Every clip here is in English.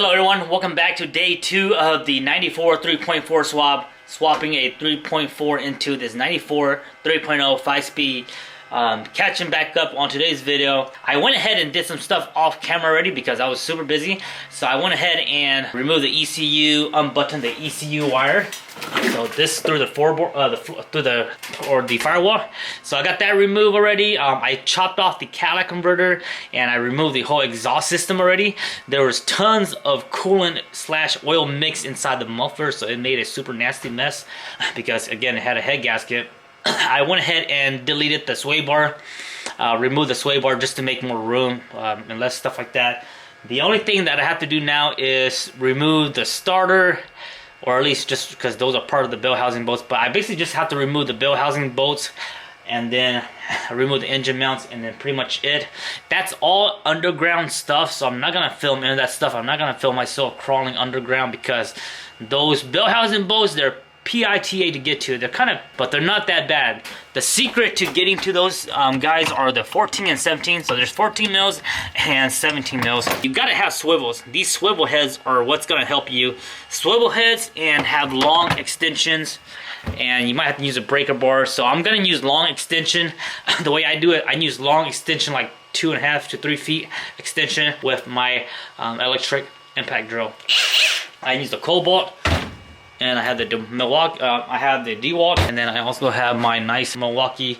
Hello everyone, welcome back to day 2 of the 94 3.4 swap. Swapping a 3.4 into this 94 3.0 5-speed. Catching back up on today's video. I went ahead and did some stuff off camera already because I was super busy. So I went ahead and removed the ECU, unbuttoned the ECU wire. So this through the the firewall. So I got that removed already. I chopped off the catalytic converter and I removed the whole exhaust system already. There was tons of coolant / oil mix inside the muffler, so it made a super nasty mess because again it had a head gasket. I went ahead and deleted the sway bar, removed the sway bar just to make more room and less stuff like that. The only thing that I have to do now is remove the starter, or at least just because those are part of the bell housing bolts. But I basically just have to remove the bell housing bolts and then remove the engine mounts, and then pretty much it. That's all underground stuff, so I'm not gonna film any of that stuff. I'm not gonna film myself crawling underground because those bell housing bolts, they're PITA to get to. They're kind of, but they're not that bad. The secret to getting to those guys are the 14 and 17. So there's 14 mils and 17 mils. You gotta have swivels. These swivel heads are what's gonna help you. Swivel heads and have long extensions, and you might have to use a breaker bar. So I'm gonna use long extension. The way I do it, I use long extension, like 2.5 to 3 feet extension with my electric impact drill. I use the Cobalt. And I have the Milwaukee, I have the DeWalt, and then I also have my nice Milwaukee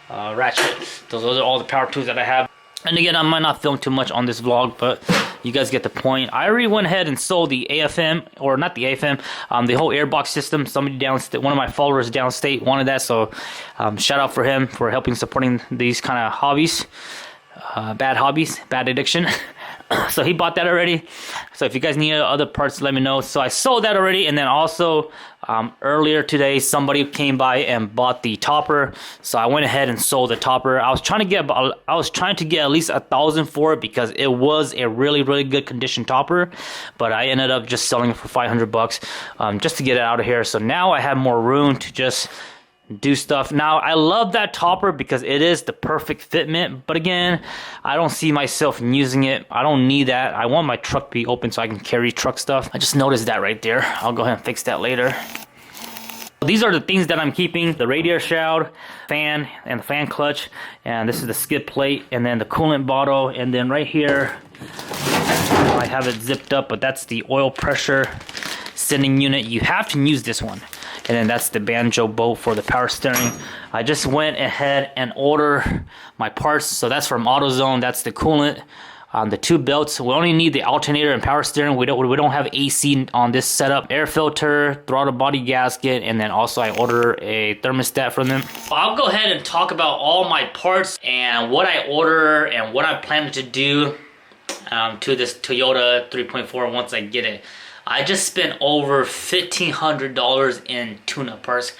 ratchet. Those are all the power tools that I have. And again, I might not film too much on this vlog, but you guys get the point. I already went ahead and sold the AFM, or not the AFM, the whole airbox system. Somebody downstate, one of my followers downstate wanted that, so shout out for him for helping supporting these kind of hobbies. Bad hobbies, bad addiction. So he bought that already. So if you guys need other parts, let me know. So I sold that already, and then also earlier today somebody came by and bought the topper. So I went ahead and sold the topper. I was trying to get at least 1,000 for it because it was a really good condition topper, but I ended up just selling it for 500 bucks just to get it out of here. So now I have more room to just do stuff. Now I love that topper because it is the perfect fitment, but again, I don't see myself using it. I don't need that. I want my truck to be open so I can carry truck stuff. I just noticed that right there. I'll go ahead and fix that later. These are the things that I'm keeping: the radiator shroud, fan, and the fan clutch, and this is the skid plate, and then the coolant bottle, and then right here I have it zipped up, but that's the oil pressure sending unit. You have to use this one. And then that's the banjo bolt for the power steering. I just went ahead and ordered my parts. So that's from AutoZone. That's the coolant, the 2 belts. We only need the alternator and power steering. We don't have AC on this setup. Air filter, throttle body gasket, and then also I ordered a thermostat from them. I'll go ahead and talk about all my parts and what I order and what I'm planning to do to this Toyota 3.4 once I get it. I just spent over $1,500 in tune-up parts.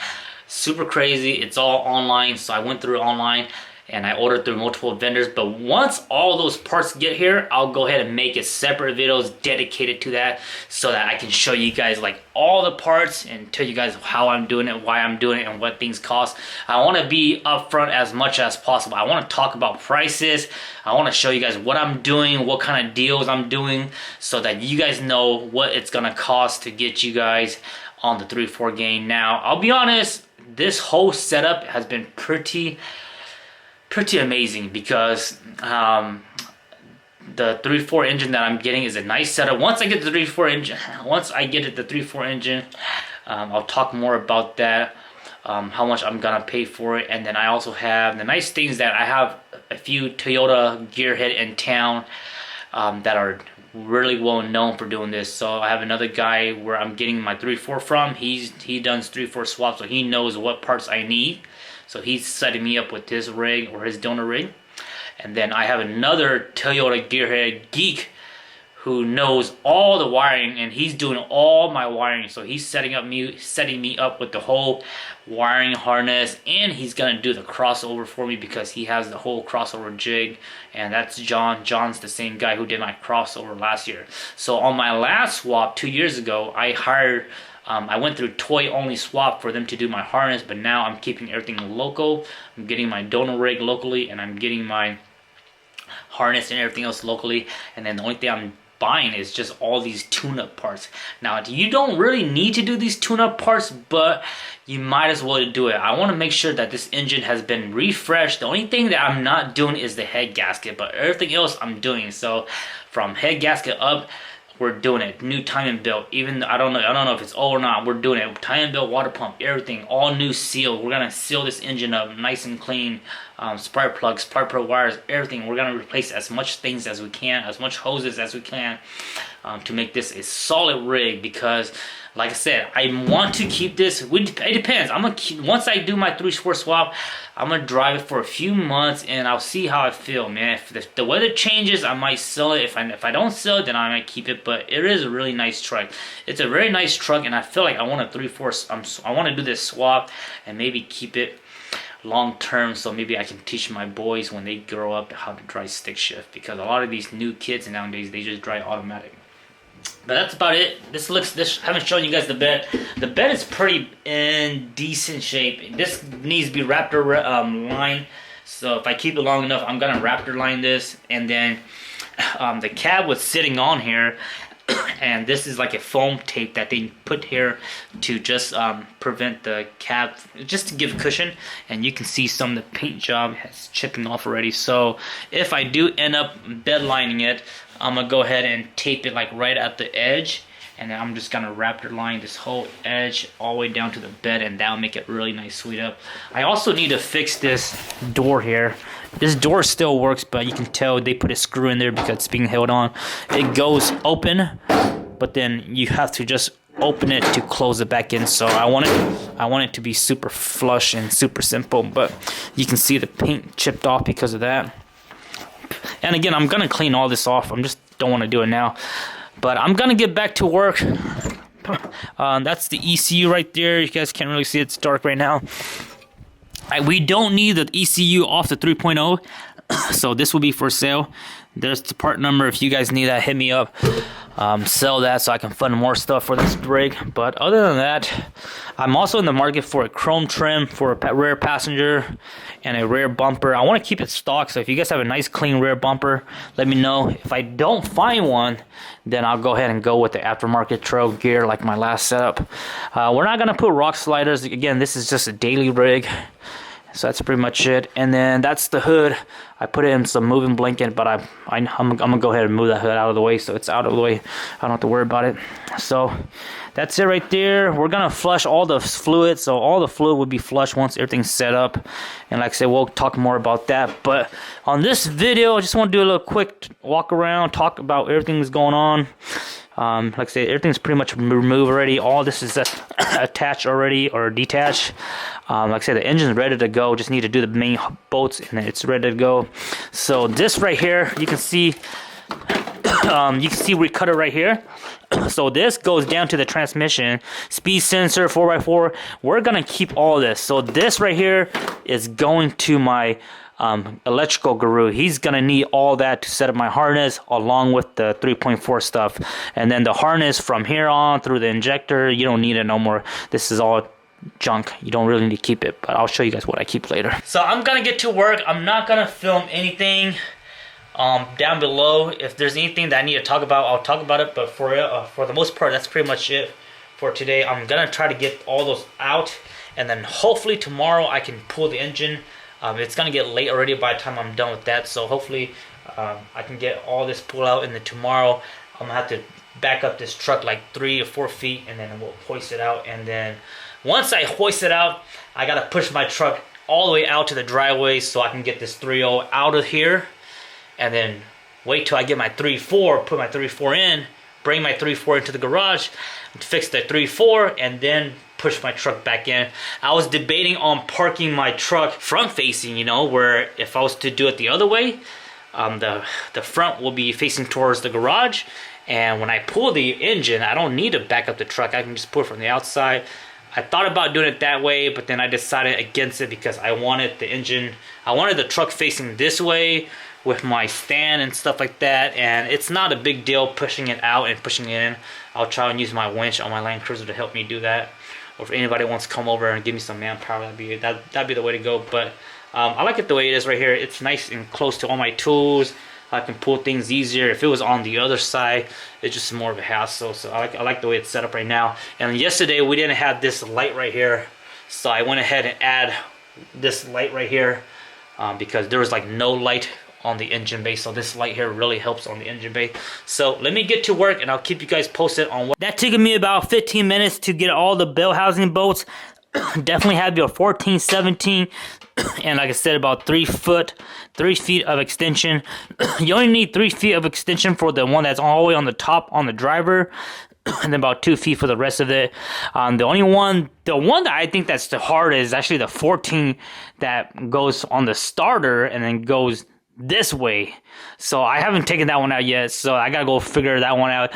Super crazy. It's all online, so I went through online and I ordered through multiple vendors. But once all those parts get here, I'll go ahead and make a separate videos dedicated to that so that I can show you guys like all the parts and tell you guys how I'm doing it, why I'm doing it, and what things cost. I want to be upfront as much as possible. I want to talk about prices. I want to show you guys what I'm doing, what kind of deals I'm doing, so that you guys know what it's going to cost to get you guys on the 3.4 game. Now, I'll be honest, this whole setup has been pretty amazing because the 3.4 engine that I'm getting is a nice setup. Once I get the 3.4 engine, I'll talk more about that, how much I'm gonna pay for it. And then I also have the nice things that I have a few Toyota gearhead in town that are really well known for doing this. So I have another guy where I'm getting my 3.4 from. He does 3.4 swaps, so he knows what parts I need. So he's setting me up with his rig or his donor rig. And then I have another Toyota gearhead geek who knows all the wiring, and he's doing all my wiring. So he's setting me up with the whole wiring harness, and he's gonna do the crossover for me because he has the whole crossover jig. And that's John. John's the same guy who did my crossover last year. So on my last swap 2 years ago, I hired I went through toy only swap for them to do my harness, but now I'm keeping everything local. I'm getting my donor rig locally, and I'm getting my harness and everything else locally. And then the only thing I'm buying is just all these tune-up parts. Now, you don't really need to do these tune-up parts, but you might as well do it. I want to make sure that this engine has been refreshed. The only thing that I'm not doing is the head gasket, but everything else I'm doing. So from head gasket up, we're doing it. New timing belt. Even I don't know if it's old or not. We're doing it. Timing belt, water pump, everything. All new seal. We're gonna seal this engine up nice and clean. Spark plugs, spark plug wires, everything. We're gonna replace as much things as we can, as much hoses as we can, to make this a solid rig. Because, like I said, I want to keep this. It depends. I'm gonna keep, once I do my 3/4 swap, I'm gonna drive it for a few months and I'll see how I feel, man. If the weather changes, I might sell it. If I don't sell it, then I might keep it. But it is a really nice truck. It's a very nice truck, and I feel like I want a 3/4. I want to do this swap and maybe keep it long term, so maybe I can teach my boys when they grow up how to drive stick shift, because a lot of these new kids nowadays, they just drive automatic. But that's about it. I haven't shown you guys the bed. The bed is pretty in decent shape. This needs to be Raptor line. So if I keep it long enough, I'm gonna Raptor line this. And then the cab was sitting on here, and this is like a foam tape that they put here to just prevent the cab, just to give cushion. And you can see some of the paint job has chipping off already. So if I do end up bed lining it, I'm gonna go ahead and tape it like right at the edge, and then I'm just gonna Raptor line this whole edge all the way down to the bed, and that'll make it really nice sweet up. I also need to fix this door here. This door still works, but you can tell they put a screw in there because it's being held on. It goes open, but then you have to just open it to close it back in. So I want it to be super flush and super simple, but you can see the paint chipped off because of that. And again, I'm gonna clean all this off. I just don't want to do it now, but I'm gonna get back to work. That's the ECU right there. You guys can't really see it. It's dark right now. We don't need the ECU off the 3.0, so this will be for sale. There's the part number. If you guys need that, hit me up. Sell that so I can fund more stuff for this rig. But other than that, I'm also in the market for a chrome trim for a rear passenger and a rear bumper. I want to keep it stock, so if you guys have a nice clean rear bumper, let me know. If I don't find one, then I'll go ahead and go with the aftermarket trail gear like my last setup. We're not going to put rock sliders. Again, this is just a daily rig. So that's pretty much it. And then that's the hood. I put it in some moving blanket, but I'm gonna go ahead and move that hood out of the way, so it's out of the way. I don't have to worry about it. So that's it right there. We're gonna flush all the fluid, so all the fluid will be flushed once everything's set up. And like I said, we'll talk more about that. But on this video, I just want to do a little quick walk around, talk about everything that's going on. Like I said, everything's pretty much removed already. All this is attached already or detached. Like I said, the engine's ready to go. Just need to do the main bolts and it's ready to go. So this right here, you can see we cut it right here. So this goes down to the transmission, speed sensor, 4x4. We're gonna keep all this. So this right here is going to my electrical guru. He's gonna need all that to set up my harness along with the 3.4 stuff, and then the harness from here on through the injector, you don't need it no more. This is all junk. You don't really need to keep it, but I'll show you guys what I keep later. So I'm gonna get to work. I'm not gonna film anything down below. If there's anything that I need to talk about, I'll talk about it, but for the most part, that's pretty much it for today. I'm gonna try to get all those out, and then hopefully tomorrow I can pull the engine. It's gonna get late already by the time I'm done with that, so hopefully I can get all this pulled out, and then tomorrow I'm gonna have to back up this truck like 3 or 4 feet, and then we'll hoist it out. And then once I hoist it out, I gotta push my truck all the way out to the driveway so I can get this 3.0 out of here, and then wait till I get my 3.4, put my 3.4 in, bring my 3.4 into the garage, fix the 3.4, and then push my truck back in. I was debating on parking my truck front facing, you know, where if I was to do it the other way, the front will be facing towards the garage, and when I pull the engine, I don't need to back up the truck. I can just pull it from the outside. I thought about doing it that way, but then I decided against it because I wanted the truck facing this way with my stand and stuff like that, and it's not a big deal pushing it out and pushing it in. I'll try and use my winch on my Land Cruiser to help me do that. Or if anybody wants to come over and give me some manpower, that'd be the way to go. But I like it the way it is right here. It's nice and close to all my tools. I can pull things easier. If it was on the other side, it's just more of a hassle. So I like the way it's set up right now. And yesterday we didn't have this light right here, so I went ahead and add this light right here because there was like no light on the engine bay, so this light here really helps on the engine bay. So let me get to work and I'll keep you guys posted on what. That took me about 15 minutes to get all the bell housing bolts. Definitely have your 14, 17, and like I said, about 3 feet of extension. You only need 3 feet of extension for the one that's all the way on the top on the driver, and then about 2 feet for the rest of it. The one that I think that's the hardest is actually the 14 that goes on the starter and then goes this way. So I haven't taken that one out yet, so I gotta go figure that one out.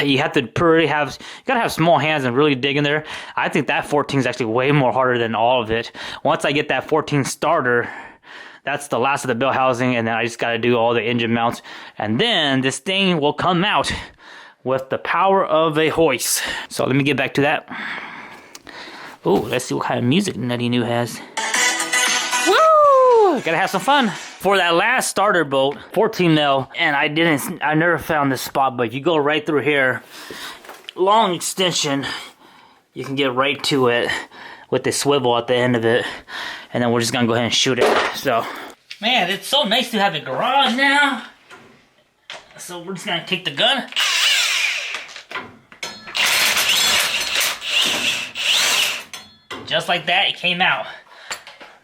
You have to you gotta have small hands and really dig in there. I think that 14 is actually way more harder than all of it. Once I get that 14 starter, that's the last of the bell housing, and then I just gotta do all the engine mounts, and then this thing will come out with the power of a hoist. So let me get back to that. Oh, let's see what kind of music NuttyNu has. Woo! Gotta have some fun. For that last starter bolt, 14 mil, and I never found this spot, but if you go right through here, long extension, you can get right to it with the swivel at the end of it, and then we're just gonna go ahead and shoot it. So, man, it's so nice to have a garage now. So we're just gonna take the gun. Just like that, it came out.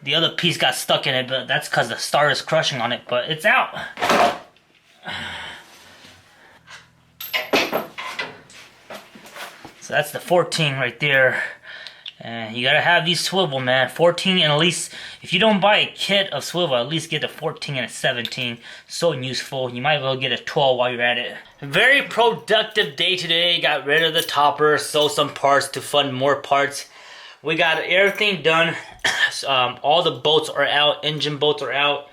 The other piece got stuck in it, but that's because the starter is crushing on it, but it's out. So that's the 14 right there. And you gotta have these swivel, man. 14, and at least, if you don't buy a kit of swivel, at least get a 14 and a 17. So useful. You might as well get a 12 while you're at it. Very productive day today. Got rid of the topper, sold some parts to fund more parts. We got everything done. All the bolts are out. Engine bolts are out.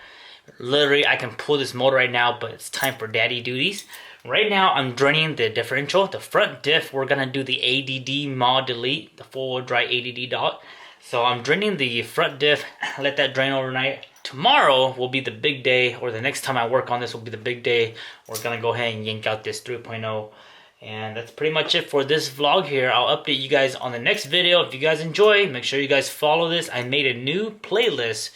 Literally, I can pull this motor right now, but it's time for daddy duties. Right now, I'm draining the differential. The front diff, we're going to do the ADD mod delete, the full dry ADD dot. So I'm draining the front diff, let that drain overnight. Tomorrow will be the big day, or the next time I work on this will be the big day. We're going to go ahead and yank out this 3.0. And that's pretty much it for this vlog here. I'll update you guys on the next video. If you guys enjoy, make sure you guys follow this. I made a new playlist,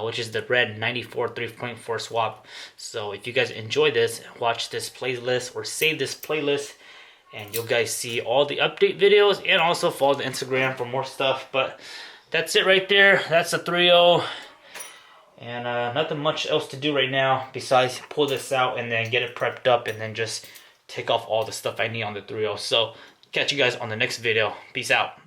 which is the red 94 3.4 swap. So if you guys enjoy this, watch this playlist or save this playlist, and you'll guys see all the update videos, and also follow the Instagram for more stuff. But that's it right there. That's a 3.0. And nothing much else to do right now besides pull this out and then get it prepped up and then just take off all the stuff I need on the 3.0. So catch you guys on the next video. Peace out.